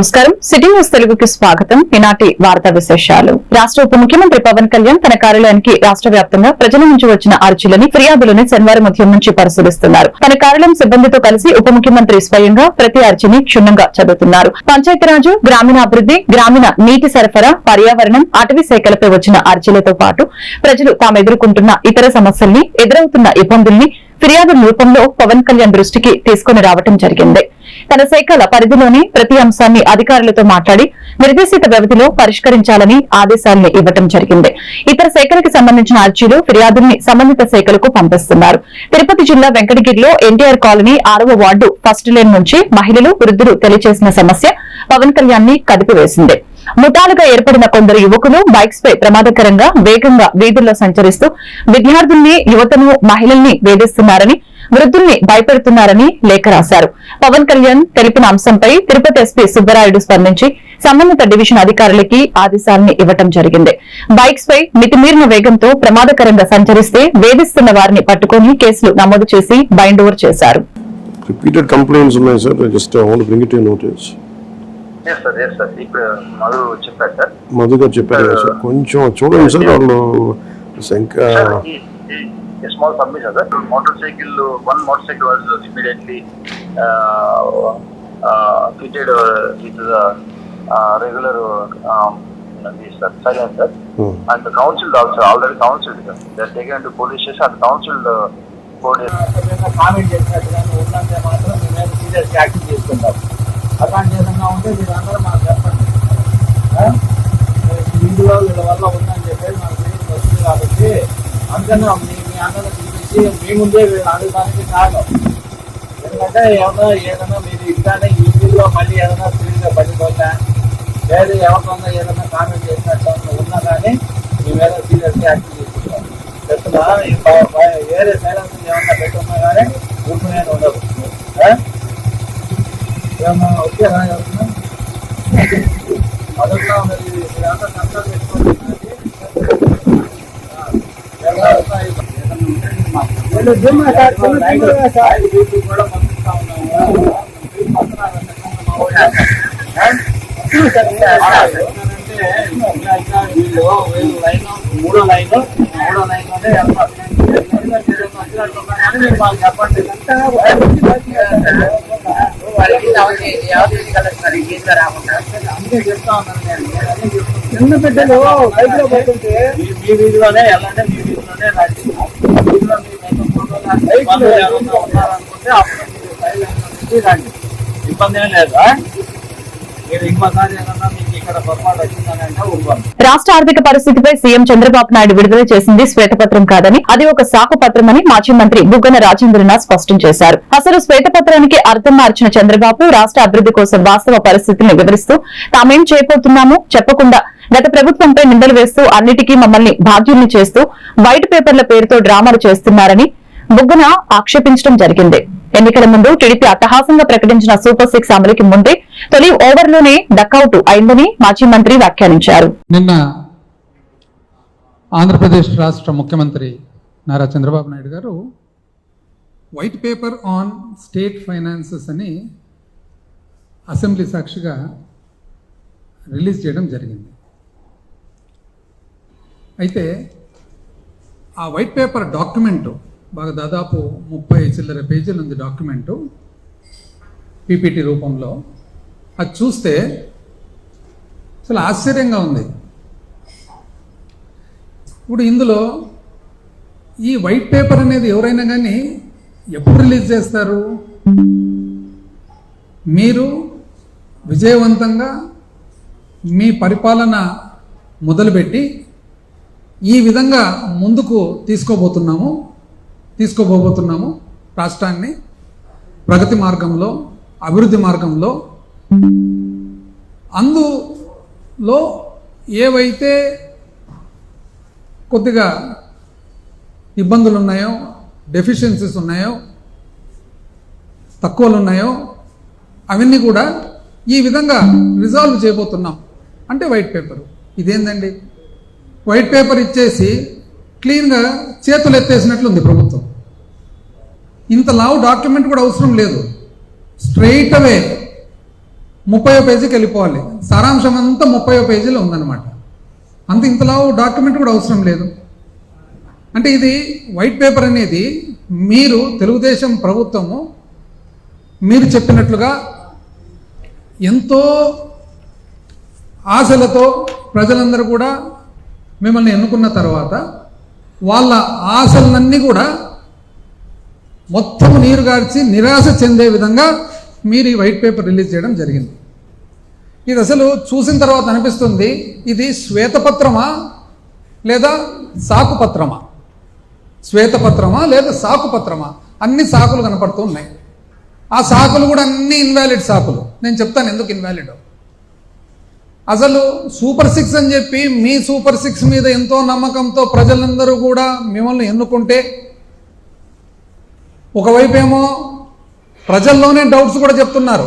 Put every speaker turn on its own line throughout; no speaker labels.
నమస్కారం. City news తెలుగుకి స్వాగతం. ఈనాటి వార్తా విశేషాలు. రాష్ట్ర ఉప ముఖ్యమంత్రి పవన్ కళ్యాణ్ తన కార్యాలయానికి రాష్ట్ర వ్యాప్తంగా ప్రజల నుంచి వచ్చిన అర్జీలని, ఫిర్యాదులని శనివారం ఉదయం నుంచి పరిశీలిస్తున్నారు. తన కార్యాలయం సిబ్బందితో కలిసి ఉప ముఖ్యమంత్రి స్వయంగా ప్రతి అర్జీని క్షుణ్ణంగా చదువుతున్నారు. పంచాయతీరాజు, గ్రామీణాభివృద్ధి, గ్రామీణ నీటి సరఫరా, పర్యావరణం, అటవీ శాఖలపై వచ్చిన అర్జీలతో పాటు ప్రజలు తాము ఎదుర్కొంటున్న ఇతర సమస్యల్ని, ఎదురవుతున్న ఇబ్బందుల్ని ఫిర్యాదుల రూపంలో పవన్ కళ్యాణ్ దృష్టికి తీసుకుని రావడం జరిగింది. తన శాఖల పరిధిలోని ప్రతి అంశాన్ని అధికారులతో మాట్లాడి నిర్దేశిత వ్యవధిలో పరిష్కరించాలని ఆదేశాలను ఇవ్వడం జరిగింది. ఇతర శాఖలకు సంబంధించిన అర్జీలు, ఫిర్యాదుల్ని సంబంధిత శాఖలకు పంపిస్తున్నారు. తిరుపతి జిల్లా వెంకటగిరిలో ఎన్టీఆర్ కాలనీ 6వ వార్డు ఫస్ట్ లేన్ నుంచి మహిళలు, వృద్ధులు తెలియజేసిన సమస్య పవన్ కళ్యాణ్ ని కదిపివేసింది. ముఠాలుగా ఏర్పడిన కొందరు యువకులు బైక్స్ పై ప్రమాదకరంగా వేగంగా వీధుల్లో సంచరిస్తూ విద్యార్థుల్ని, యువతను, మహిళల్ని వేధిస్తున్నారని, వృద్ధుల్ని భయపెడుతున్నారని లేఖ రాశారు. పవన్ కళ్యాణ్ తెలిపిన అంశంపై తిరుపతి ఎస్పీ సుబ్బరాయుడు స్పందించి సంబంధిత డివిజన్ అధికారులకి ఆదేశాలను ఇవ్వడం జరిగింది. బైక్స్ పై మితిమీరిన వేగంతో ప్రమాదకరంగా సంచరిస్తే వేధిస్తున్న వారిని పట్టుకుని కేసులు నమోదు చేసి బైండ్ ఓవర్ చేశారు.
Repeated complaints ఉన్నాయి sir. Just want to bring it to your notice.
Yes sir. ఇప్పుడు మధు చెప్పారు సార్.
మధు గారు చెప్పారు సార్. కొంచెం చూడండి సార్. వాళ్ళు ఇంకా
small submission sir. One motorcycle was immediately fitted with the regular silencer, and the council also already counseled sir. They are taken to police station and counseled
comment చేసినట్టుగా ఉన్నంతే మాత్రం మీ మీద సీరియస్గా యాక్షన్ చేసుకుంటాం. అలాంటి ఏదన్నా ఉంటే మీరు అందరూ మాకు చెప్పండి. ఇందులో వీళ్ళ వల్ల ఉందని చెప్పేసి మనకు తెలియదు వస్తుంది కాబట్టి అందుకని మీ అందరూ చూపించి మీ ముందే వీళ్ళు అడగడానికి కారణం. ఎందుకంటే ఏదైనా మీరు ఇట్లానే ఈ వీధిలో మళ్ళీ ఏదైనా స్పీడ్గా పడిపోతా లేదా ఎవరికన్నా ఏదైనా కామెంట్ చేసినట్టు ఉన్నా కానీ మీ మీద సీరియస్గా యాక్షన్ చేసుకుంటాం. చెప్తున్నా వేరే సైలెన్స్ ఏమన్నా పెట్టున్నా కానీ ఊరుకునే ఉండదు. ఏమన్నా వచ్చారా ఎవరన్నా మొదట్లో మరి మీరంతా కంట్రోల్ పెట్టుకోండి. కూడా పంపిస్తా ఉన్నాము. వీళ్ళు లైన్ మూడో లైన్లోనే మీరు మాకు చెప్పండి. అందుకే చెప్తా ఉన్నాను నేను. చిన్న బిడ్డలు బైక్లో పోతుంటే మీ వీధిలోనే వెళ్ళంటే మీ వీధిలోనే రండి. వీధిలో మీ ఉన్నారనుకుంటే అప్పుడు మీరు సైలెన్స్ రండి. ఇబ్బంది ఏం లేదా?
రాష్ట్ర ఆర్థిక పరిస్థితిపై సీఎం చంద్రబాబు నాయుడు విడుదల చేసింది శ్వేతపత్రం కాదని, అది ఒక సాకు పత్రమని మాజీ మంత్రి బుగ్గన రాజేంద్రనాథ్ స్పష్టం చేశారు. అసలు శ్వేతపత్రానికి అర్థం మార్చిన చంద్రబాబు రాష్ట్ర అభివృద్ధి కోసం వాస్తవ పరిస్థితిని వివరిస్తూ తామేం చేయబోతున్నామో చెప్పకుండా గత ప్రభుత్వంపై నిందలు వేస్తూ అన్నిటికీ మమ్మల్ని బాధ్యుల్ని చేస్తూ వైట్ పేపర్ల పేరుతో డ్రామాలు చేస్తున్నారని బుగ్గన ఆక్షేపించడం జరిగింది. ఎన్నికల ముందు టీడీపీ అట్టహాసంగా ప్రకటించిన సూపర్ 6 అమలుకి ముందే తొలి ఓవర్లోనే డకౌట్ అయిందని మాజీ మంత్రి వ్యాఖ్యానించారు.
నిన్న ఆంధ్రప్రదేశ్ రాష్ట్ర ముఖ్యమంత్రి నారా చంద్రబాబు నాయుడు గారు white paper on state finances అని అసెంబ్లీ సాక్షిగా రిలీజ్ చేయడం జరిగింది. అయితే ఆ వైట్ పేపర్ డాక్యుమెంటు బాగా దాదాపు 30 చిల్లర పేజీలు ఉంది డాక్యుమెంటు పీపీటీ రూపంలో. అది చూస్తే అసలు ఆశ్చర్యంగా ఉంది. ఇప్పుడు ఇందులో ఈ వైట్ పేపర్ అనేది ఎవరైనా కానీ ఎప్పుడు రిలీజ్ చేస్తారు? మీరు విజయవంతంగా మీ పరిపాలన మొదలుపెట్టి ఈ విధంగా ముందుకు తీసుకోబోతున్నాము రాష్ట్రాన్ని ప్రగతి మార్గంలో, అభివృద్ధి మార్గంలో. అందులో ఏవైతే కొద్దిగా ఇబ్బందులు ఉన్నాయో, డెఫిషియన్సీస్ ఉన్నాయో, తక్కువలు ఉన్నాయో అవన్నీ కూడా ఈ విధంగా రిజాల్వ్ చేయబోతున్నాం అంటే వైట్ పేపర్. ఇదేందండి? వైట్ పేపర్ ఇచ్చేసి క్లీన్గా చేతులు ఎత్తేసినట్లుంది ప్రభుత్వం. ఇంత లావు డాక్యుమెంట్ కూడా అవసరం లేదు. స్ట్రైట్ అవే 30వ పేజీకి వెళ్ళిపోవాలి. సారాంశం అంతా 30వ పేజీలో ఉందన్నమాట. అంత ఇంతలా డాక్యుమెంట్ కూడా అవసరం లేదు. అంటే ఇది వైట్ పేపర్ అనేది మీరు తెలుగుదేశం ప్రభుత్వము మీరు చెప్పినట్లుగా ఎంతో ఆశలతో ప్రజలందరూ కూడా మిమ్మల్ని ఎన్నుకున్న తర్వాత వాళ్ళ ఆశలన్నీ కూడా మొత్తం నీరుగార్చి నిరాశ చెందే విధంగా మీరు ఈ వైట్ పేపర్ రిలీజ్ చేయడం జరిగింది. ఇది అసలు చూసిన తర్వాత అనిపిస్తుంది, ఇది శ్వేతపత్రమా లేదా సాకుపత్రమా, శ్వేతపత్రమా లేదా సాకుపత్రమా? అన్ని సాకులు కనపడుతూ ఉన్నాయి. ఆ సాకులు కూడా అన్ని ఇన్వాలిడ్ సాకులు. నేను చెప్తాను ఎందుకు ఇన్వాలిడ్. అసలు సూపర్ 6 అని చెప్పి మీ సూపర్ 6 మీద ఎంతో నమ్మకంతో ప్రజలందరూ కూడా మిమ్మల్ని ఎన్నుకుంటే, ఒకవైపు ఏమో ప్రజల్లోనే డౌట్స్ కూడా చెప్తున్నారు.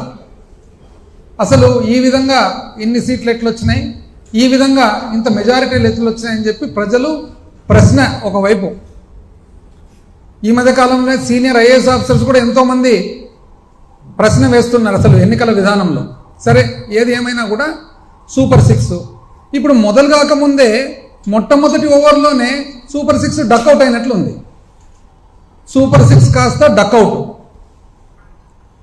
అసలు ఈ విధంగా ఇన్ని సీట్లు ఎట్లు వచ్చినాయి, ఈ విధంగా ఇంత మెజారిటీలు ఎట్లు వచ్చినాయని చెప్పి ప్రజలు ప్రశ్న ఒకవైపు. ఈ మధ్య కాలంలో సీనియర్ ఐఏఎస్ ఆఫీసర్స్ కూడా ఎంతోమంది ప్రశ్న వేస్తున్నారు అసలు ఎన్నికల విధానంలో. సరే, ఏది ఏమైనా కూడా సూపర్ 6 ఇప్పుడు మొదలు కాకముందే మొట్టమొదటి ఓవర్లోనే సూపర్ 6 డక్అవుట్ అయినట్లుంది. సూపర్ 6 కాస్త డక్అవుట్.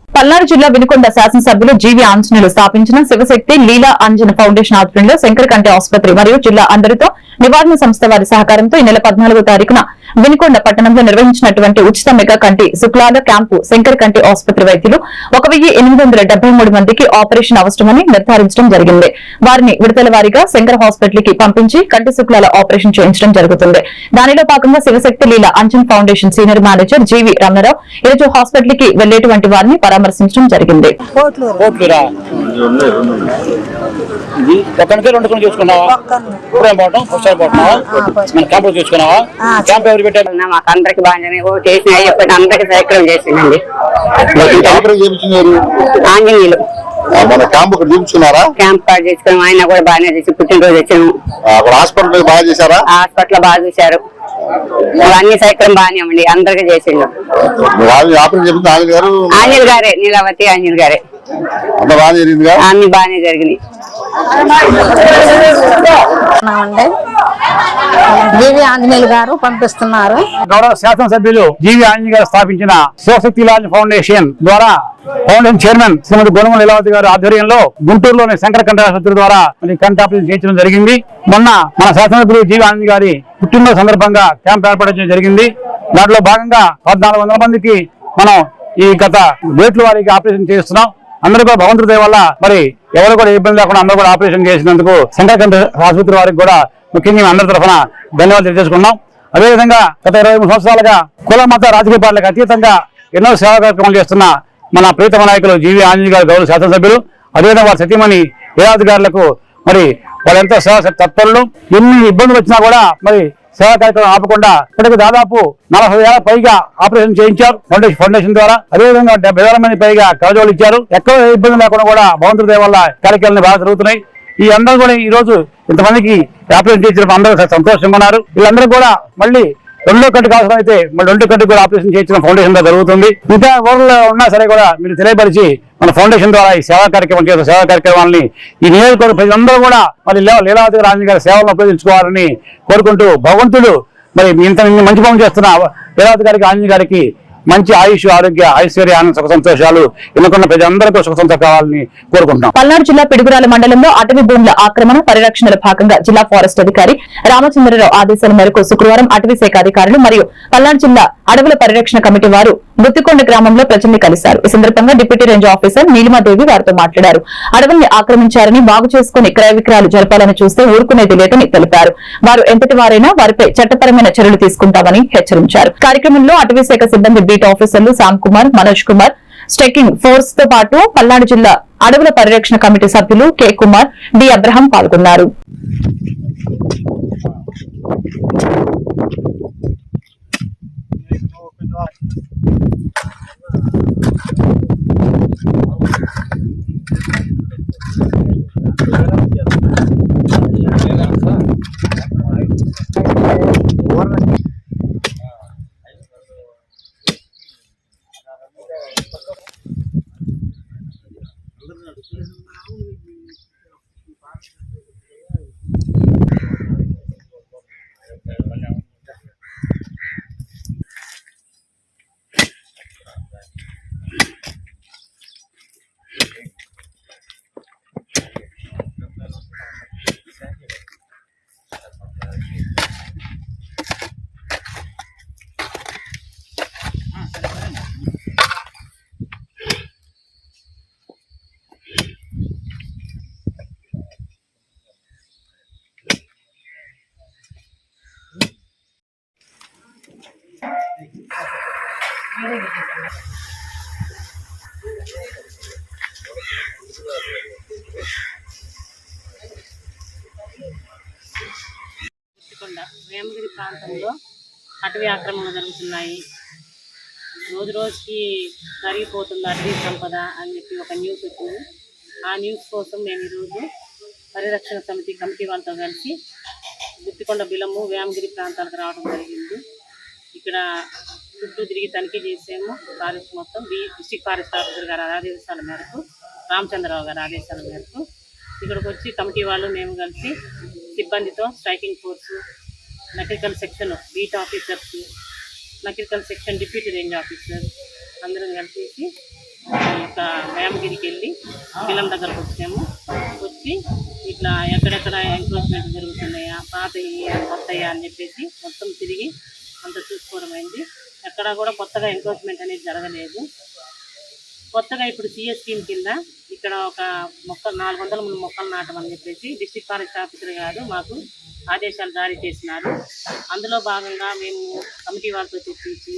పల్నాడు జిల్లా వినుకొండ శాసనసభ్యులు జీవి ఆంజనేయులు స్థాపించిన శివశక్తి లీలా అంజన ఫౌండేషన్ ఆధ్వర్యంలో శంకర్ కంటి ఆసుపత్రి మరియు జిల్లా అందరితో నివారణ సంస్థ వారి సహకారంతో ఈ నెల 14వ తారీఖున వినుకొండ పట్టణంలో నిర్వహించినటువంటి ఉచిత మెగా కంటి శుక్లాల క్యాంపు శంకర్ కంటి ఆసుపత్రి వైద్యులు 1873 మందికి ఆపరేషన్ అవసరమని నిర్ధారించడం జరిగింది. వారిని విడతల వారీగా శంకర్ హాస్పిటల్ కి పంపించి కంటి శుక్లాల ఆపరేషన్ చేయించడం జరుగుతుంది. దానిలో భాగంగా శివశక్తి లీలా అంజన్ ఫౌండేషన్ సీనియర్ మేనేజర్ జీవి రమణరావు ఈరోజు హాస్పిటల్ కి వెళ్లేటువంటి వారిని పరామర్శించడం జరిగింది.
మాకు అందరికి బాగానే చేసిన అందరికి సహకారం చేసిందండి. ఆంజనేయులు
క్యాంప్ చూపించుకున్నారా?
క్యాంప్ కార్డు చేసుకున్నాం. ఆయన కూడా బాగానే చేసి పుట్టినరోజు వచ్చాము.
హాస్పిటల్ బాగా చేశారా?
హాస్పిటల్ బాగా చూశారు. అన్ని సహకారం బాగానే ఉండి అందరికి చేసిండు. ఆంజనేయులు గారే, నీలావతి ఆంజనేయులు గారే. అన్ని బాగానే జరిగినాయి.
జీవి ఆంజనేయులు గారు పంపిస్తున్నారు.
గౌరవ శాసనసభ్యులు జీవి ఆంజనేయులు గారు స్థాపించిన శివశక్తి లాంజ్ ఫౌండేషన్ ద్వారా ఫౌండేషన్ చైర్మన్ శ్రీమతి గొనుగోలు లీలావతి గారి ఆధ్వర్యంలో గుంటూరులోని శంకర్ కంటి ఆసుపత్రి ద్వారా కంటి ఆపరేషన్ చేయించడం జరిగింది. మొన్న మన శాసనసభ్యులు జీవి ఆంజనేయులు గారి పుట్టినరోజు సందర్భంగా క్యాంప్ ఏర్పాటు చేయడం జరిగింది. దాంట్లో భాగంగా 1400 మందికి మనం ఈ గత డేట్ల వారికి ఆపరేషన్ చేస్తున్నాం. అందరూ కూడా భగవంతుడి దయ వల్ల మరి ఎవరు కూడా ఇబ్బంది లేకుండా అందరూ కూడా ఆపరేషన్ చేసినందుకు శంకర్ కంటి ఆసుపత్రి వారికి కూడా ముఖ్యంగా అందరి తరఫున ధన్యవాదాలు తెలియజేసుకున్నాం. అదేవిధంగా గత 23 సంవత్సరాలుగా కుల మత రాజకీయ పార్టీలకు అతీతంగా ఎన్నో సేవా కార్యక్రమాలు చేస్తున్న మన ప్రీతమ నాయకులు జీవి ఆంజనేయులు గారు గౌరవ శాసనసభ్యులు, అదేవిధంగా వారి సతీమణి లీలావతిగారులకు మరి వాళ్ళు ఎంతో సేవా తత్పరులు. ఎన్ని ఇబ్బందులు వచ్చినా కూడా మరి సేవా కార్యక్రమం ఆపకుండా ఇప్పటికి దాదాపు 40,000 పైగా ఆపరేషన్ చేయించారు ఫౌండేషన్ ద్వారా. అదేవిధంగా 70,000 మంది పైగా కవజోలు ఇచ్చారు. ఎక్కడ ఇబ్బంది లేకుండా కూడా భగవంతుడి దయ వల్ల కార్యక్రమాలు బాగా జరుగుతున్నాయి. ఈ అందరూ కూడా ఈ రోజు ఇంతమందికి ఆపరేషన్ చేయించడం అందరూ సంతోషంగా ఉన్నారు. వీళ్ళందరూ కూడా మళ్ళీ 2వ కంటికి అవసరం అయితే మళ్ళీ 2వ కంటికి కూడా ఆపరేషన్ చేయించడం ఫౌండేషన్ ద్వారా జరుగుతుంది. ఇంకా ఊర్లో ఉన్నా సరే కూడా మీరు తెలియపరిచి మన ఫౌండేషన్ ద్వారా ఈ సేవా కార్యక్రమం చేసిన సేవా కార్యక్రమాలని ఈ నియోజకవర్గ ప్రజలందరూ కూడా మరి లీలావతి రాజు గారి సేవలను ఉపయోగించుకోవాలని కోరుకుంటూ భగవంతుడు మరి ఇంత మంచి పనులు చేస్తున్న లీలావతి గారికి ఆంజనేయ గారికి మంచి ఆయుష్, ఆరోగ్య, ఐశ్వర్య, ఆనంద, సుఖ సంతోషాలు ఎన్నుకున్న ప్రజలందరికీ సుఖ సంతోషాలు కావాలని కోరుకుంటున్నాం.
పల్నాడు జిల్లా పిడుగురాల మండలంలో అటవీ భూముల ఆక్రమణ పరిరక్షణలో భాగంగా జిల్లా ఫారెస్ట్ అధికారి రామచంద్రరావు ఆదేశాల మేరకు శుక్రవారం అటవీ శాఖ అధికారులు మరియు పల్నాడు జిల్లా అడవుల పరిరక్షణ కమిటీ వారు గుత్తికొండ గ్రామంలో ప్రజల్ని కలిశారు. ఈ సందర్భంగా డిప్యూటీ రేంజ్ ఆఫీసర్ నీలిమాదేవి వారితో మాట్లాడారు. అడవుల్ని ఆక్రమించారని, బాగు చేసుకుని క్రయ విక్రయాలు జరపాలని చూస్తే ఊరుకునేది లేదని తెలిపారు. వారు ఎంతటి వారైనా వారిపై చట్టపరమైన చర్యలు తీసుకుంటామని హెచ్చరించారు. కార్యక్రమంలో అటవీ శాఖ సిబ్బంది బీట్ ఆఫీసర్లు శ్యామ్ కుమార్, మనోజ్ కుమార్, స్ట్రైకింగ్ ఫోర్స్ తో పాటు పల్నాడు జిల్లా అడవుల పరిరక్షణ కమిటీ సభ్యులు కె కుమార్, డి అబ్రహం పాల్గొన్నారు.
వేమగిరి ప్రాంతంలో అటవీ ఆక్రమణ జరుగుతున్నాయి, రోజు రోజుకి కరిగిపోతుంది అటవీ సంపద అని చెప్పి ఒక న్యూస్ వచ్చింది. ఆ న్యూస్ కోసం మేము ఈరోజు పరిరక్షణ సమితి కమిటీ వాళ్ళతో కలిసి గుత్తికొండ బిలము వేమగిరి ప్రాంతాలకు రావడం జరిగింది. ఇక్కడ చుట్టూ తిరిగి తనిఖీ చేసాము. ఫారెస్ట్ మొత్తం డిస్ట్రిక్ట్ ఫారెస్ట్ ఆఫీసర్ గారి ఆదేశాల మేరకు, రామచంద్రరావు గారి ఆదేశాల మేరకు ఇక్కడికి వచ్చి కమిటీ వాళ్ళు మేము కలిసి సిబ్బందితో striking force, Nakrekal section beat officers, Nakrekal section deputy range officer అందరం కలిసి ఒక వేమగిరికి వెళ్ళి బిలం దగ్గరకు వచ్చాము. వచ్చి ఇట్లా ఎక్కడెక్కడ ఎంక్రోచ్మెంట్ జరుగుతున్నాయా, పాతయ్యా కొత్తయ్యా అని చెప్పేసి మొత్తం తిరిగి అంత చూసుకోవడం అయింది. ఎక్కడా కూడా కొత్తగా ఎంక్రోచ్మెంట్ అనేది జరగలేదు. కొత్తగా ఇప్పుడు సిఎస్ స్కీమ్ కింద ఇక్కడ ఒక 400 మొక్కలు నాటమని చెప్పేసి డిస్ట్రిక్ట్ ఫారెస్ట్ ఆఫీసర్ గారు మాకు ఆదేశాలు జారీ చేసినారు. అందులో భాగంగా మేము కమిటీ వాళ్ళతో చర్చించి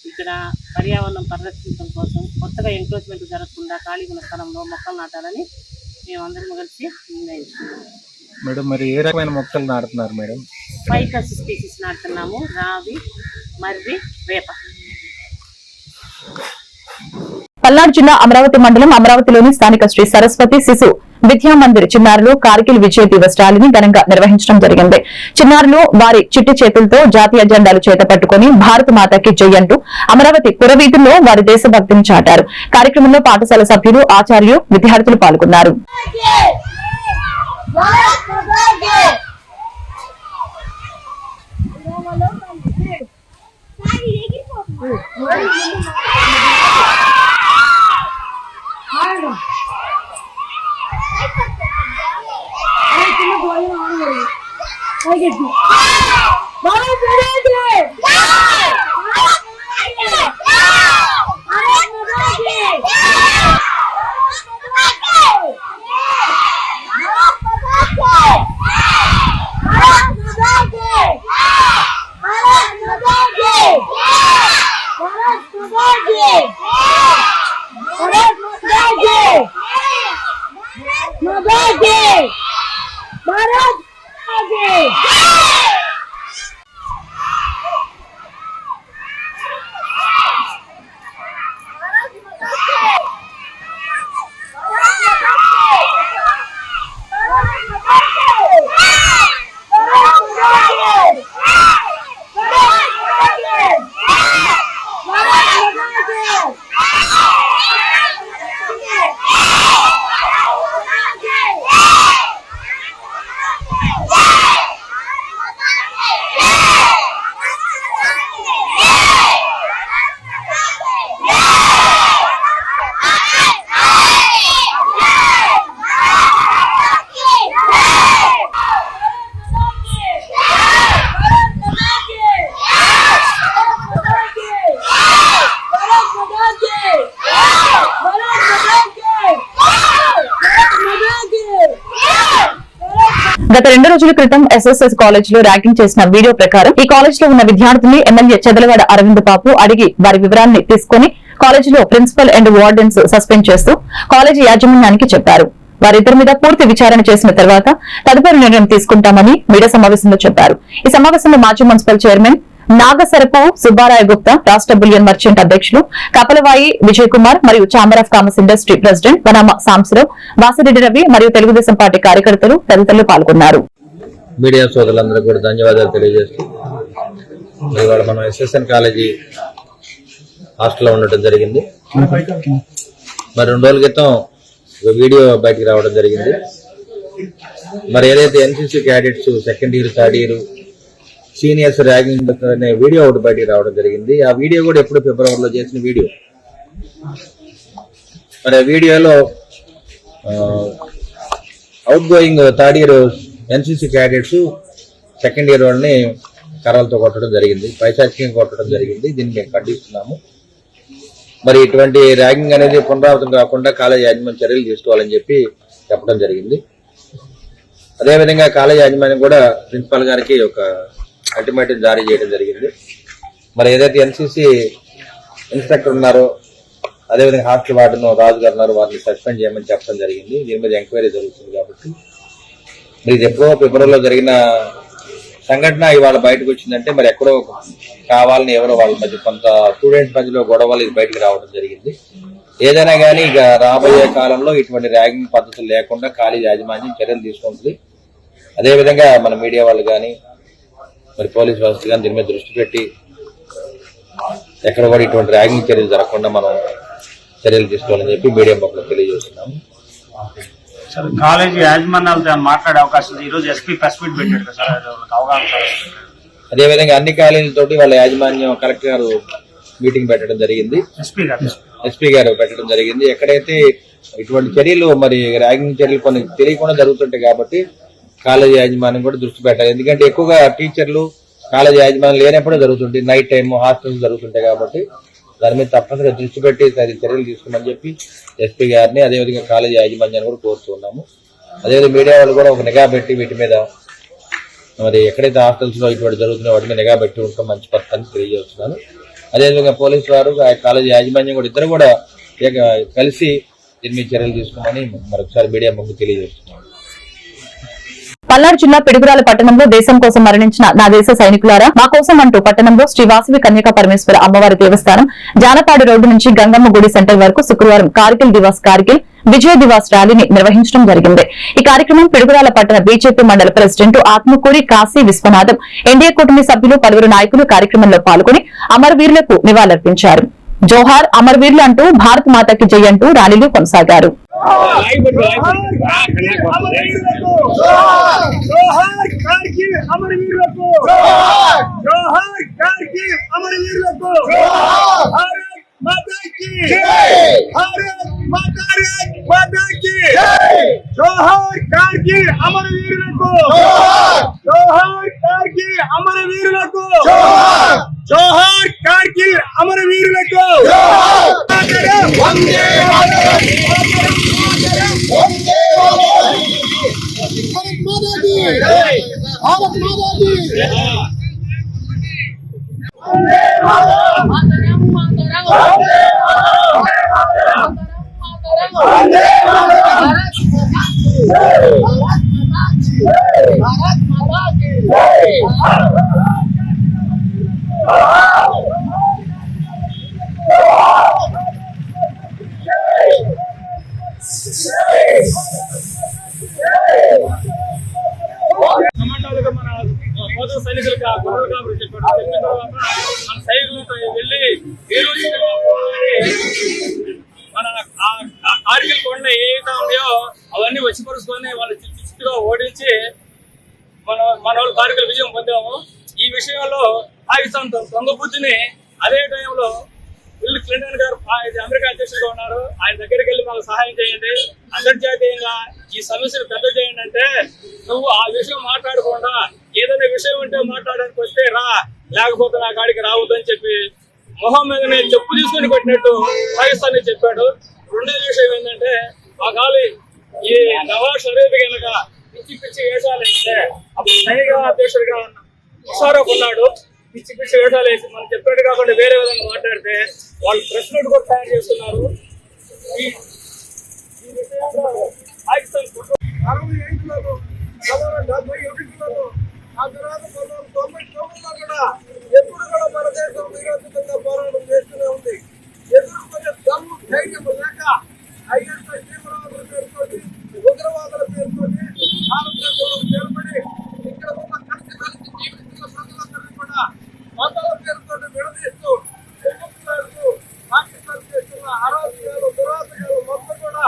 ఇక్కడ పర్యావరణం పరిరక్షించడం కోసం కొత్తగా ఎంక్రోచ్మెంట్ జరగకుండా ఖాళీ ఉన్న స్థలంలో మొక్కలు నాటాలని మేమందరం కలిసి నిర్ణయించుకున్నాము.
మేడం, మరి ఏ రకమైన మొక్కలు నాటుతున్నారు మేడం?
ఫైకస్ స్పీసీస్ నాటుతున్నాము, రావి, మర్రి, వేప.
పల్నాడు జిల్లా అమరావతి మండలం అమరావతిలోని స్థానిక శ్రీ సరస్వతి శిశు విద్యా మందిర్ చిన్నారులు కార్గిల్ విజయ్ దివస్ ర్యాలీని ఘనంగా నిర్వహించడం జరిగింది. చిన్నారులు వారి చిట్టి చేతులతో జాతీయ జెండాలు చేతపట్టుకుని భారత మాతకి జై అంటూ అమరావతి పురవీధుల్లో వారి దేశభక్తిని చాటారు. కార్యక్రమంలో పాఠశాల సభ్యులు, ఆచార్యులు, విద్యార్థులు పాల్గొన్నారు. గత 2 రోజుల క్రితం ఎస్ఎస్ఎస్ కాలేజ్ లో ర్యాగింగ్ చేసిన వీడియో ప్రకారం ఈ కాలేజ్ లో ఉన్న విద్యార్థుల్ని ఎమ్మెల్యే చెదలవాడ అరవింద్ బాబు అడిగి వారి వివరాన్ని తీసుకుని కాలేజీలో ప్రిన్సిపల్ అండ్ వార్డెన్స్ సస్పెండ్ చేస్తూ కాలేజీ యాజమాన్యానికి చెప్పారు. వారిద్దరి మీద పూర్తి విచారణ చేసిన తర్వాత తదుపరి నిర్ణయం తీసుకుంటామని మీడియా సమావేశంలో చెప్పారు. ఈ సమావేశంలో మాజీ మున్సిపల్ చైర్మన్ నాగసరపు సుబ్బారాయ గుప్తా, రాష్ట్ర బులియన్ మర్చెంట్ అధ్యక్షులు కపలవాయి విజయ్ కుమార్ మరియు chamber of commerce industry president Vanama Sambasivarao, Vasireddy Ravi మరియు తెలుగుదేశం పార్టీ కార్యకర్తలు తదితరులు పాల్గొన్నారు.
మీడియా సోదరులందరూ కూడా ధన్యవాదాలు తెలియజేస్తూ ఇవాళ మనం ఎస్ఎస్ఎన్ కాలేజీ హాస్టల్లో ఉండటం జరిగింది. మరి 2 రోజుల క్రితం వీడియో బయటికి రావడం జరిగింది. మరి ఏదైతే NCC cadets second year, third year seniors ragging అనే వీడియో ఒకటి బయటికి రావడం జరిగింది. ఆ వీడియో కూడా ఎప్పుడు ఫిబ్రవరిలో చేసిన వీడియో. మరి ఆ వీడియోలో out going third year NCC cadets second year వాళ్ళని కర్రలతో కొట్టడం జరిగింది, పైశాచికంగా కొట్టడం జరిగింది. దీన్ని మేము ఖండిస్తున్నాము. మరి ఇటువంటి ర్యాగింగ్ అనేది పునరావృతం కాకుండా కాలేజ్ యాజమాన్యం చర్యలు తీసుకోవాలని చెప్పి చెప్పడం జరిగింది. అదేవిధంగా కాలేజ్ యాజమాన్యం కూడా ప్రిన్సిపల్ గారికి ఒక అల్టిమేటం జారీ చేయడం జరిగింది. మరి ఏదైతే ఎన్సీసీ ఇన్స్పెక్టర్ ఉన్నారు, అదేవిధంగా హాస్టల్ వార్డెన్ రాజు గారు ఉన్నారు, వారిని సస్పెండ్ చేయమని చెప్పడం జరిగింది. దీని మీద ఎంక్వైరీ జరుగుతుంది. కాబట్టి మీరు ఎప్పుడో ఫిబ్రవరిలో జరిగిన సంఘటన ఇవాళ బయటకు వచ్చిందంటే మరి ఎక్కడో కావాలని ఎవరో వాళ్ళ మధ్య కొంత స్టూడెంట్స్ మధ్యలో గొడవలు ఇది బయటకు రావడం జరిగింది. ఏదైనా కానీ ఇక రాబోయే కాలంలో ఇటువంటి ర్యాగింగ్ పద్ధతులు లేకుండా కాలేజీ యాజమాన్యం చర్యలు తీసుకుంటుంది. అదేవిధంగా మన మీడియా వాళ్ళు కానీ మరి పోలీస్ వ్యవస్థ కానీ దీని మీద దృష్టి పెట్టి ఎక్కడ కూడా ఇటువంటి ర్యాగింగ్ చర్యలు జరగకుండా మనం చర్యలు తీసుకోవాలని చెప్పి మీడియా పక్కన తెలియజేస్తున్నాము.
కాలేజీ యాజమాన్యాలతో మాట్లాడే అవకాశం ఈ రోజు ఎస్పీ ప్రెస్ మీట్ పెట్టాడు కదా సార్, అవగాహన.
అదేవిధంగా అన్ని కాలేజీలతోటి వాళ్ళ యాజమాన్యం కలెక్టర్ గారు మీటింగ్ పెట్టడం జరిగింది, ఎస్పీ గారు పెట్టడం జరిగింది. ఎక్కడైతే ఇటువంటి చర్యలు మరి ర్యాగింగ్ చర్యలు కొన్ని తెలియకుండా జరుగుతుంటాయి కాబట్టి కాలేజీ యాజమాన్యం కూడా దృష్టి పెట్టాలి. ఎందుకంటే ఎక్కువగా టీచర్లు కాలేజీ యాజమాన్యం లేనప్పుడే జరుగుతుంటాయి, నైట్ టైం హాస్టల్స్ జరుగుతుంటాయి. కాబట్టి దాని మీద తప్పనిసరిగా దృష్టి పెట్టి చర్యలు తీసుకోమని చెప్పి ఎస్పీ గారిని అదేవిధంగా కాలేజీ యాజమాన్యాన్ని కూడా కోరుతున్నాము. అదేవిధంగా మీడియా వాళ్ళు కూడా ఒక నిఘా పెట్టి వీటి మీద మరి ఎక్కడైతే హాస్టల్స్ లో ఇటువంటి జరుగుతున్నాయో వాటి మీద నిఘా పెట్టి ఉంటాం మంచి పద్ధతి తెలియజేస్తున్నాను. అదేవిధంగా పోలీసు వారు కాలేజీ యాజమాన్యం కూడా ఇద్దరు కూడా కలిసి దీని మీద చర్యలు తీసుకోమని మరొకసారి మీడియా ముందు తెలియజేస్తున్నాను.
పల్నాడు జిల్లా పిడుగురాల పట్టణంలో దేశం కోసం మరణించిన నా దేశ సైనికులారా మా కోసం అంటూ పట్టణంలో శ్రీ వాసవి కన్యకా పరమేశ్వర అమ్మవారి దేవస్థానం జానపాడు రోడ్డు నుంచి గంగమ్మ గుడి సెంటర్ వరకు శుక్రవారం కార్గిల్ దివాస్ కార్గిల్ విజయ్ దివాస్ ర్యాలీని నిర్వహించడం జరిగింది. ఈ కార్యక్రమం పిడుగురాల పట్టణ బీజేపీ మండల ప్రెసిడెంట్ ఆత్మకూరి కాశీ విశ్వనాథం, ఎన్డీఏ కూటమి సభ్యులు పలువురు నాయకులు కార్యక్రమంలో పాల్గొని అమరవీరులకు నివాళులర్పించారు. జోహార్ అమరవీరులు అంటూ భారత్ మాతకి జై అంటూ ర్యాలీలు కొనసాగారు.
జోహార్ కార్గిల్ అమరవీరులకు వందే మాతరం వందే మాతరం భారత్ మాతా కీ వందే మాతరం మాతరం మాతరం వందే మాతరం భారత్ మాతా కీ
కమాండోలుగా మన మోదీ సైనికులుగా గొడవలు కాబట్టి చెప్పిన తర్వాత మన సైనికులతో వెళ్ళి మన కార్గిల్ కొండ ఏదైతే ఉన్నాయో అవన్నీ వచ్చిపరుచుకొని వాళ్ళు చిత్తుగా ఓడించి మన వాళ్ళు కార్గిల్ విజయం పొందాము. ఈ విషయంలో పాకిస్తాన్ దొంగ బుద్ధిని అదే టైంలో బిల్ క్లింటన్ గారు అమెరికా అధ్యక్షులుగా ఉన్నారు, ఆయన దగ్గరికి వెళ్ళి మాకు సహాయం చేయండి, అంతర్జాతీయంగా ఈ సమస్యను పెద్ద చేయండి అంటే నువ్వు ఆ విషయం మాట్లాడకుండా ఏదైనా విషయం ఉంటే మాట్లాడడానికి వస్తే రా, లేకపోతే నా కాడికి రావద్దని చెప్పి మొహం మీదనే చెప్పు తీసుకుని కొట్టినట్టు పాకిస్తాన్ చెప్పాడు. రెండో విషయం ఏంటంటే ఒకవేళ ఈ నవాజ్ షరీఫ్ కనుక పిచ్చి పిచ్చి వేషాలు వేస్తే అప్పుడు సైనిక అధ్యక్షుడిగా ఉన్న ముషారఫ్ ఉన్నాడు, పిచ్చి పిచ్చి వేషాలు వేసి మనం చెప్పాడు కాకుండా వేరే విధంగా మాట్లాడితే వాళ్ళు ప్రెస్ నోట్ కూడా తయారు చేస్తున్నారు. ఈ విషయంలో పాకిస్తాన్
65లలో 71లలో ఆ తర్వాత 1999లో కూడా ఎప్పుడు కూడా మన దేశం వీరోచితంగా పోరాటం చేస్తూనే ఉంది. ఎదుర్కొనే దమ్ము ధైర్యం లేక ఐఎస్ఐ తీవ్రవాదుల పేరుతోటి ఉగ్రవాదుల పేరుతోటి భారతదేశంలో నిలబడి ఇక్కడ ఉన్న కలిసి జీవిస్తున్న ప్రజలందరినీ కూడా మతాల పేరుతో విడదీస్తూ ఎదుర్కొంటూ పాకిస్తాన్ చేస్తున్న అరాచకాలు దురాచకాలు మొత్తం కూడా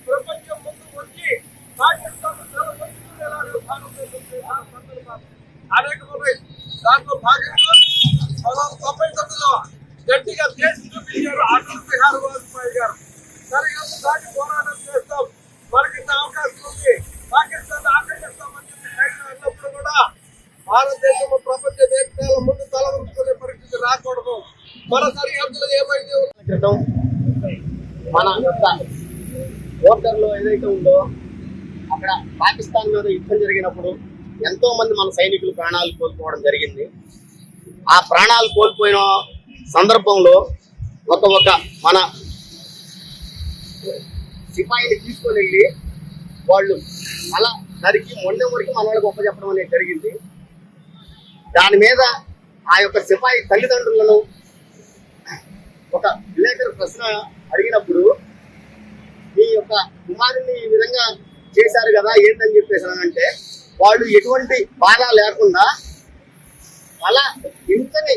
ప్రపంచం ముందు వచ్చి పాకిస్తాన్ అనేక ఉన్నాయి. దాంట్లో భాగంగా 1999లో గట్టిగా దేశం చూపించారు అటల్ బిహారీ వాజ్పేయి గారు. సరిహద్దు దాటి పోరాటం చేస్తాం, మనకి ఇంత అవకాశం ఉంది, పాకిస్తాన్ ఆక్రమిస్తామని చెప్పి సైన్యం అన్నప్పుడు కూడా భారతదేశం ప్రపంచ దేశాల ముందు తలవంచుకునే పరిస్థితి రాకూడదు. మన సరిహద్దులు ఏమైతే క్రితం మన యొక్క బోర్డర్లో ఏదైతే ఉందో అక్కడ పాకిస్తాన్ మీద యుద్ధం జరిగినప్పుడు ఎంతో మంది మన సైనికులు ప్రాణాలు కోల్పోవడం జరిగింది. ఆ ప్రాణాలు కోల్పోయిన సందర్భంలో
ఒక మన సిపాయిని తీసుకొని వెళ్ళి వాళ్ళు అలా నరికి మొన్న వరకు మన వాళ్ళకి ఒప్పచెప్పడం అనేది జరిగింది. దాని మీద ఆ యొక్క సిపాయి తల్లిదండ్రులను ఒక విలేకరు ప్రశ్న అడిగినప్పుడు మీ యొక్క కుమారుని ఈ విధంగా చేశారు కదా ఏంటని చెప్పేసానంటే వాళ్ళు ఎటువంటి బాధ లేకుండా అలా ఇంతని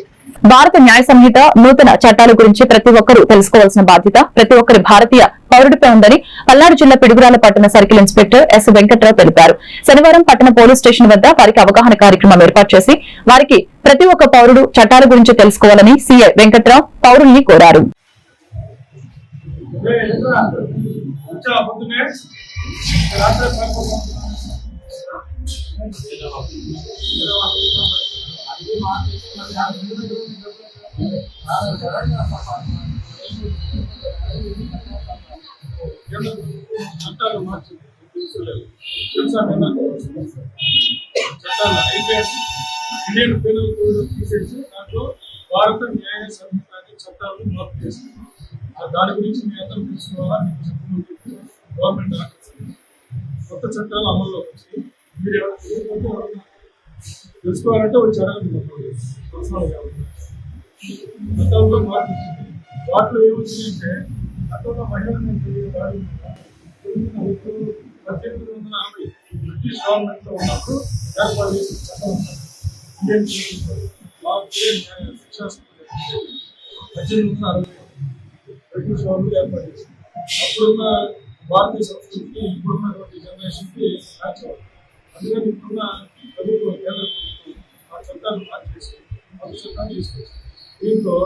భారత న్యాయ సంహిత నూతన చట్టాల గురించి ప్రతి ఒక్కరూ తెలుసుకోవాల్సిన బాధ్యత ప్రతి ఒక్కరి భారతీయ పౌరుడిపై ఉందని పల్నాడు జిల్లా పిడుగురాల పట్టణ సర్కిల్ ఇన్స్పెక్టర్ ఎస్ వెంకట్రావు తెలిపారు. శనివారం పట్టణ పోలీస్ స్టేషన్ వద్ద వారికి అవగాహన కార్యక్రమం ఏర్పాటు చేసి వారికి ప్రతి ఒక్క పౌరుడు చట్టాల గురించి తెలుసుకోవాలని సీఐ వెంకట్రావు పౌరుల్ని కోరారు.
చట్టాలు మార్చి ఇండియన్ పీనల్ కోడ్ తీసేసి దాంట్లో భారత న్యాయ సంహిత చట్టాలు మార్పు చేసి దాని గురించి మీ అందరూ తెలుసుకోవాలని గవర్నమెంట్ కొత్త చట్టాలు అమల్లోకి వచ్చి మీరు తెలుసుకోవాలంటే వచ్చి అడగండి. గతంలో మార్పు వచ్చింది. వాటిలో ఏమొచ్చిందంటే గతంలో మహిళలను 1840 బ్రిటిష్ గవర్నమెంట్ లో ఉన్నప్పుడు ఏర్పాటు చేసిన చట్టం ఇండియన్ శిక్షా 1860 బ్రిటిష్ వాళ్ళు ఏర్పాటు చేసింది. అప్పుడున్న భారతీయ సంస్కృతికి ఇప్పుడున్నటువంటి జనరేషన్కి మ్యాచ్ అవ్వాలి. అందుకని ఇప్పుడున్న ప్రభుత్వం కేంద్ర ప్రభుత్వం ఆ చట్టాన్ని మార్చేసి కొత్త చట్టాన్ని తీసుకొచ్చింది. దీంట్లో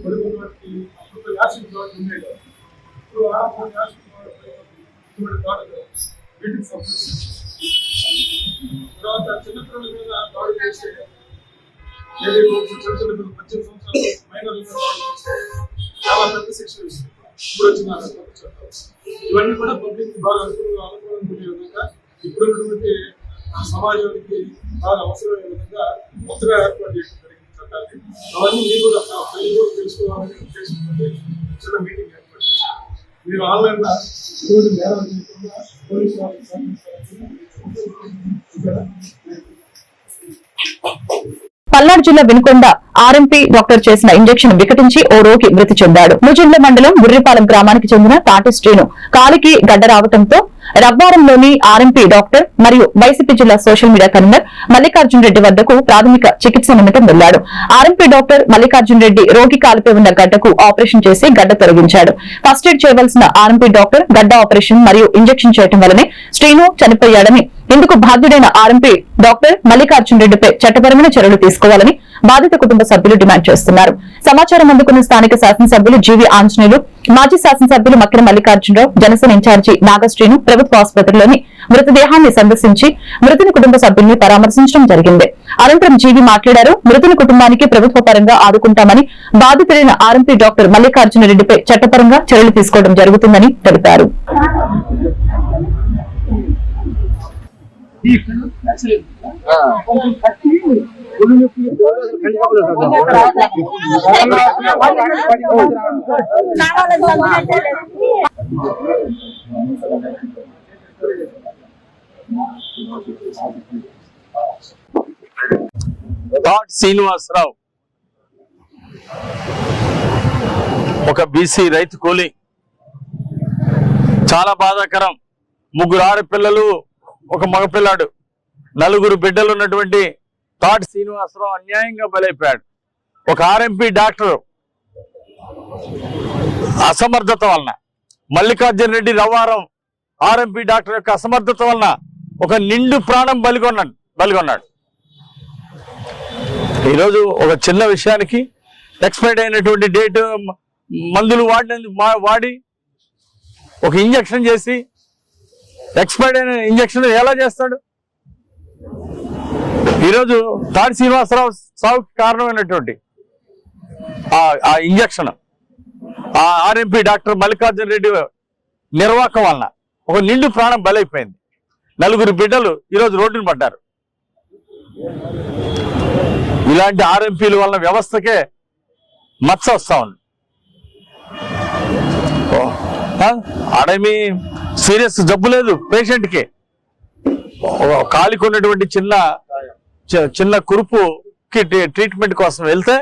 పడుకున్నటువంటి అప్పుడు యాసిడ్ ఘాట్ ఉండేది. ఇప్పుడు ఆ యాసిడ్ వీటికి సంబంధించి తర్వాత చిన్నపిల్లల మీద దాడి చేసే చిన్న 18 సంవత్సరాలు మైనర్ల మీద దాడి చేస్తే చాలా పెద్ద శిక్ష ఇస్తుంది. ఇప్పుడు వచ్చిన కొత్త చట్టాలు ఇవన్నీ కూడా పబ్లిక్ బాగా అనుకూలంగా విధంగా ఇప్పుడున్నటువంటి సమాజానికి బాగా అవసరమైన విధంగా కొత్తగా ఏర్పాటు చేయడం జరిగింది చట్టాన్ని. అవన్నీ మీరు కూడా తెలుసుకోవాలని ఉద్దేశంతో చిన్న మీటింగ్ ఏర్పాటు చేశారు. మీరు ఆన్లైన్ లో నేరాలు చేయకుండా పోలీసు వాళ్ళకి
పల్నాడు జిల్లా వినుకొండ ఆర్ఎంపీ డాక్టర్ చేసిన ఇంజెక్షన్ వికటించి ఓ రోగి మృతి చెందాడు. ముజిండ్ల మండలం బుర్రిపాలెం గ్రామానికి చెందిన తాటి శ్రీను కాలికి గడ్డ రావడంతో రవ్వారంలోని ఆర్ఎంపీ డాక్టర్ మరియు వైసీపీ జిల్లా social media convener Mallikarjuna Reddy వద్దకు ప్రాథమిక చికిత్స నిమిత్తం వెళ్లాడు. ఆర్ఎంపీ డాక్టర్ మల్లికార్జున రెడ్డి రోగి కాలిపై ఉన్న గడ్డకు ఆపరేషన్ చేసి గడ్డ తొలగించాడు. ఫస్ట్ ఎయిడ్ చేయవలసిన ఆర్ఎంపీ డాక్టర్ గడ్డ ఆపరేషన్ మరియు ఇంజెక్షన్ చేయడం వల్లనే శ్రీను చనిపోయాడని, ఇందుకు బాధ్యుడైన ఆర్ఎంపీ డాక్టర్ మల్లికార్జున రెడ్డిపై చట్టపరమైన చర్యలు తీసుకోవాలని బాధిత కుటుంబ సభ్యులు డిమాండ్ చేస్తున్నారు. సమాచారం అందుకున్న స్థానిక శాసనసభ్యులు జీవి ఆంజనేయులు, మాజీ శాసనసభ్యులు మక్కిన మల్లికార్జునరావు, జనసేన ఇన్ఛార్జి నాగశ్రీను ప్రభుత్వ ఆసుపత్రిలోని మృతదేహాన్ని సందర్శించి మృతుని కుటుంబ సభ్యుల్ని పరామర్శించడం జరిగింది. అనంతరం జీవి మాట్లాడారు. మృతుని కుటుంబానికి ప్రభుత్వ పరంగా ఆదుకుంటామని, బాధితుడైన ఆర్ఎంపీ డాక్టర్ మల్లికార్జున రెడ్డిపై చట్టపరంగా చర్యలు తీసుకోవడం జరుగుతుందని తెలిపారు.
శ్రీనివాసరావు ఒక బీసీ రైతు కూలి. చాలా బాధాకరం. 3 ఆడపిల్లలు, ఒక మగపిల్లాడు, 4 బిడ్డలు ఉన్నటువంటి తాటి శ్రీనివాసరావు అన్యాయంగా బలైపోయాడు. ఒక ఆర్ఎంపీ డాక్టర్ అసమర్థత వలన, మల్లికార్జున రెడ్డి రవ్వారం ఆర్ఎంపీ డాక్టర్ యొక్క అసమర్థత వలన ఒక నిండు ప్రాణం బలిగొన్నాడు. ఈరోజు ఒక చిన్న విషయానికి ఎక్స్పైర్డ్ అయినటువంటి డేట్ మందులు వాడి ఒక ఇంజక్షన్ చేసి ఎక్స్పైర్డ్ అయిన ఇంజక్షన్ ఎలా చేస్తాడు? ఈరోజు తాడి శ్రీనివాసరావు సావుకి కారణమైనటువంటి ఆ ఇంజక్షన్ ఆ ఆర్ఎంపీ డాక్టర్ మల్లికార్జున రెడ్డి నిర్వాహకం వలన ఒక నిండు ప్రాణం బలైపోయింది. 4 బిడ్డలు ఈరోజు రోడ్డును పడ్డారు. ఇలాంటి ఆర్ఎంపీల వలన వ్యవస్థకే మచ్చ వస్తా ఉంది. ఆడేమి సీరియస్ జబ్బు లేదు పేషెంట్కి. కాలికి ఉన్నటువంటి చిన్న కురుపుకి ట్రీట్మెంట్ కోసం వెళ్తే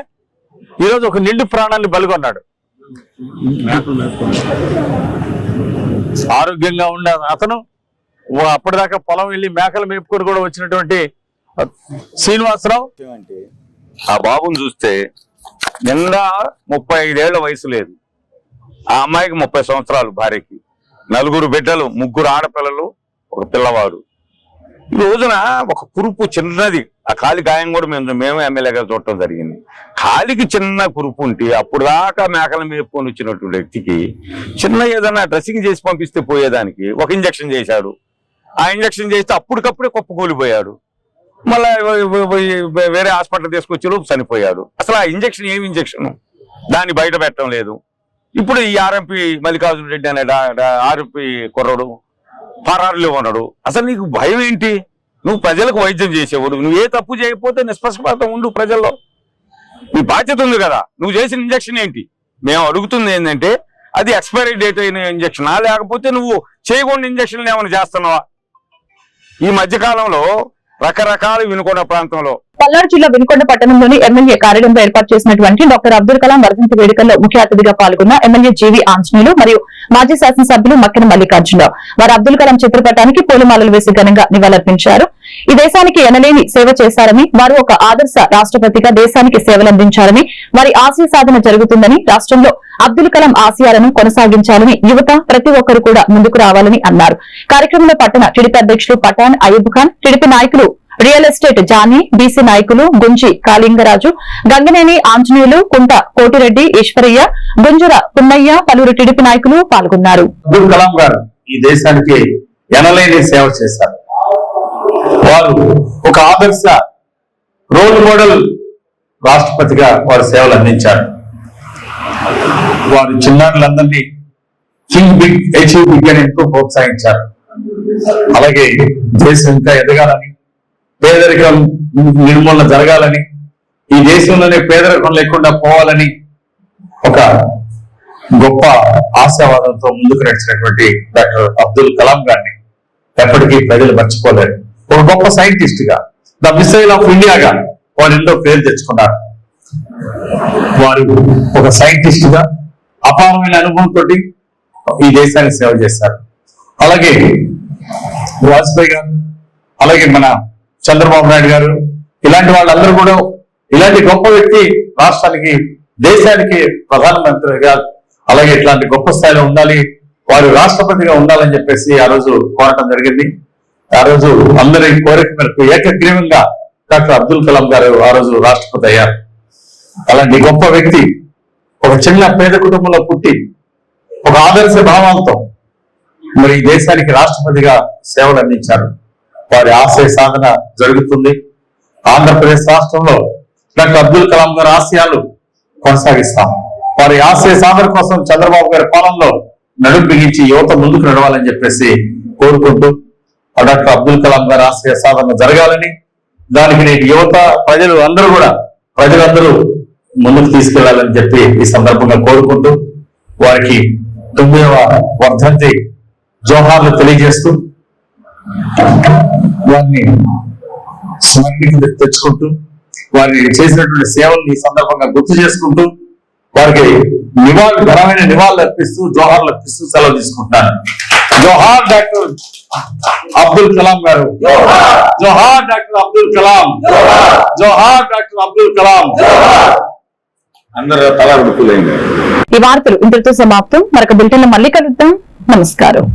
ఈరోజు ఒక నిండు ప్రాణాన్ని బలిగొన్నాడు. ఆరోగ్యంగా ఉన్న అతను అప్పటిదాకా పొలం వెళ్ళి మేకలు మేపుకొని కూడా వచ్చినటువంటి శ్రీనివాసరావు
ఆ బాబుని చూస్తే నిండా 35 ఏళ్ల వయసు లేదు. ఆ అమ్మాయికి 30 సంవత్సరాలు, భార్యకి 4 బిడ్డలు, 3 ఆడపిల్లలు, ఒక పిల్లవాడు. ఈ రోజున ఒక కురుపు చిన్నది, ఆ కాలి గాయం కూడా మేమే ఎమ్మెల్యేగా చూడటం జరిగింది. కాలికి చిన్న కురుపు ఉంటే అప్పుడు దాకా మేకలు మేపుకొని వచ్చినటువంటి వ్యక్తికి చిన్న ఏదైనా డ్రెస్సింగ్ చేసి పంపిస్తే పోయేదానికి ఒక ఇంజక్షన్ చేశాడు. ఆ ఇంజక్షన్ చేస్తే అప్పటికప్పుడే కుప్పకూలిపోయాడు. మళ్ళా వేరే హాస్పిటల్ తీసుకొచ్చి లోపు చనిపోయాడు. అసలు ఆ ఇంజక్షన్ ఏమి ఇంజక్షన్ దాన్ని బయట పెట్టడం లేదు. ఇప్పుడు ఈ ఆర్ఎంపీ మల్లికార్జున రెడ్డి అనే ఆర్ఎంపీ కుర్రడు పరారులో ఉన్నాడు. అసలు నీకు భయం ఏంటి? నువ్వు ప్రజలకు వైద్యం చేసేవాడు, నువ్వు ఏ తప్పు చేయకపోతే నిష్పక్షపాతం ఉండు ప్రజల్లో. నీ బాధ్యత ఉంది కదా. నువ్వు చేసిన ఇంజక్షన్ ఏంటి? మేము అడుగుతుంది ఏంటంటే అది ఎక్స్పైరీ డేట్ అయిన ఇంజక్షనా, లేకపోతే నువ్వు చేయకుండా ఇంజక్షన్లు ఏమైనా చేస్తున్నావా? ఈ మధ్యకాలంలో రకరకాల వినుకొండ ప్రాంతంలో
పల్నాడు జిల్లా వినుకొండ పట్టణంలోని ఎమ్మెల్యే కార్యాలయంలో ఏర్పాటు చేసినటువంటి డాక్టర్ అబ్దుల్ కలాం వర్ధంతి వేడుకల్లో ముఖ్య అతిథిగా పాల్గొన్న ఎమ్మెల్యే జీవి ఆంజనేయులు మరియు మాజీ శాసనసభ్యులు మక్కిన మల్లికార్జునరావు వారు అబ్దుల్ కలాం చిత్రపటానికి పూలమాలలు వేసి ఘనంగా నివాళులర్పించారు. ఈ దేశానికి ఎనలేని సేవ చేశారని, వారు ఒక ఆదర్శ రాష్ట్రపతిగా దేశానికి సేవలందించారని, వారి ఆశయ సాధన జరుగుతుందని, రాష్ట్రంలో అబ్దుల్ కలాం ఆశయాలను కొనసాగించాలని యువత ప్రతి ఒక్కరు కూడా ముందుకు రావాలని అన్నారు. కార్యక్రమంలో పట్టణ టీడీపీ అధ్యక్షులు పఠాన్ అయూబ్ ఖాన్, టీడీపీ నాయకులు రియల్ ఎస్టేట్ జానీ, బీసీ నాయకులు గుంజి కాళింగరాజు, గంగనేని ఆంజనేయులు, కుంట కోటిరెడ్డి, ఈశ్వరయ్య, గుంజుర పున్నయ్య, పలువురు టీడీపీ నాయకులు పాల్గొన్నారు.
అబ్దుల్ కలాం గారు ఈ దేశానికి ఎనలేని సేవ చేశారు. వారు ఒక ఆదర్శ రోల్ మోడల్ రాష్ట్రపతిగా వారు సేవలు అందించారు. వారు చిన్నారులందరినీ థింక్ బిగ్, అచీవ్ బిగ్ అని ఎంతో ప్రోత్సహించారు. అలాగే దేశం ఇంకా ఎదగాలని, పేదరికం నిర్మూలన జరగాలని, ఈ దేశంలోనే పేదరికం లేకుండా పోవాలని ఒక గొప్ప ఆశావాదంతో ముందుకు నడిచినటువంటి డాక్టర్ అబ్దుల్ కలాం గారిని ఎప్పటికీ ప్రజలు మర్చిపోలేరు. ఒక గొప్ప సైంటిస్ట్ గా, ద మిసైల్ ఆఫ్ ఇండియాగా వారు ఎన్నో పేరు తెచ్చుకున్నారు. వారు ఒక సైంటిస్ట్ గా అపారమైన అనుభవంతో ఈ దేశానికి సేవ చేశారు. అలాగే వాజ్పేయి గారు, అలాగే మన చంద్రబాబు నాయుడు గారు, ఇలాంటి వాళ్ళందరూ కూడా ఇలాంటి గొప్ప వ్యక్తి రాష్ట్రానికి, దేశానికి ప్రధానమంత్రిగా, అలాగే ఇట్లాంటి గొప్ప స్థాయిలో ఉండాలి, వారు రాష్ట్రపతిగా ఉండాలని చెప్పేసి ఆ రోజు కోరటం జరిగింది. ఆ రోజు అందరి కోరిక మేరకు ఏకగ్రీవంగా డాక్టర్ అబ్దుల్ కలాం గారు ఆ రోజు రాష్ట్రపతి అయ్యారు. అలాంటి గొప్ప వ్యక్తి ఒక చిన్న పేద కుటుంబంలో పుట్టి ఒక ఆదర్శ భావాలతో మరి ఈ దేశానికి రాష్ట్రపతిగా సేవలు అందించారు. వారి ఆశయ సాధన జరుగుతుంది. ఆంధ్రప్రదేశ్ రాష్ట్రంలో డాక్టర్ అబ్దుల్ కలాం గారి ఆశయాలు కొనసాగిస్తాం. వారి ఆశయ సాధన కోసం చంద్రబాబు గారి పాలనలో నడుం బిగించి యువత ముందుకు నడవాలని చెప్పేసి కోరుకుంటూ డాక్టర్ అబ్దుల్ కలాం గారి ఆశయ సాధన జరగాలని, దానికి నేటి యువత ప్రజలందరూ ముందుకు తీసుకెళ్లాలని చెప్పి ఈ సందర్భంగా కోరుకుంటూ వారికి 9వ వర్ధంతి జోహార్లు తెలియజేస్తూ వారిని స్మరణకి తెచ్చుకుంటూ వారిని చేసినటువంటి సేవల్ని ఈ సందర్భంగా గుర్తు చేసుకుంటూ వారికి ఘనమైన నివాళులు అర్పిస్తూ జోహార్లు అర్పిస్తూ సెలవు తీసుకుంటున్నాను. జోహార్ డాక్టర్ అబ్దుల్ కలాం గారు, జోహార్ డాక్టర్ అబ్దుల్ కలాం, జోహార్ డాక్టర్ అబ్దుల్ కలాం. అందరూ తల గుర్తులేండి.
ఈ వార్తలు ఇంతటితో సమాప్తం. మరొక బులెటిన్ లో మళ్ళీ కలుద్దాం. నమస్కారం.